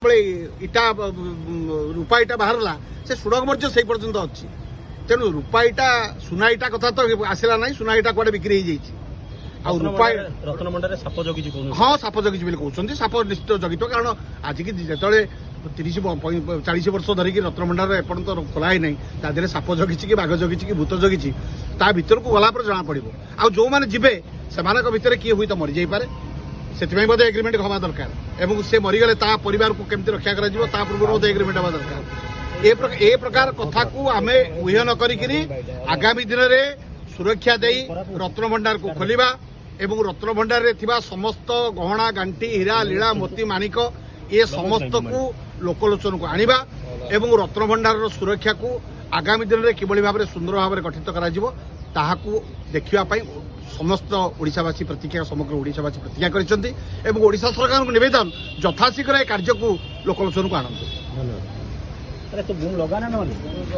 इटा रूपा इटा बाहरला से सुड़क मर्ज से पर्यंत अच्छी तेणु रूपा इटा सुना इटा कथा तो आसला ना सुना इटा कुआडे बिक्री हो जाए रूपा रत्नभंडार साप जगी हाँ साप जगी कहते साप निश्चित जगित कारण आज की जो 30-40 वर्ष धरिकी रत्नभंडार एपर्यंत खोला ही नहीं तादेह साप जगी कि बाघ जगी कि भूत जगी ता भर को गला जना पड़ो आ जो मैंने जीवे से भितर किए हुई तो मरी जापे से एग्रीमेंट हवा दरकार एवं से मरीगले परिवार को केमती रक्षा करा पूर्व एग्रीमेंट हवा दरकार ए प्रकार कथा को आम उह न करी आगामी दिन में सुरक्षा दे रत्नभंडार को खोलिबा एवं रत्नभंडार रे थिबा समस्त गहना गांटी हीरा लीला मोती माणिक ये समस्त को लोकलोचन को आनिबा एवं रत्नभंडार सुरक्षा को आगामी दिन में किभली भाव सुंदर भाव गठित करा देखा समस्त ओडिशावासी प्रतिक्रिया समग्र ओडिशावासी प्रतिज्ञा करछन्ती एवं ओडिशा सरकार को निवेदन यथाशीघ्र कार्य को लोकलोचन को आनंद। तो बूम लगाना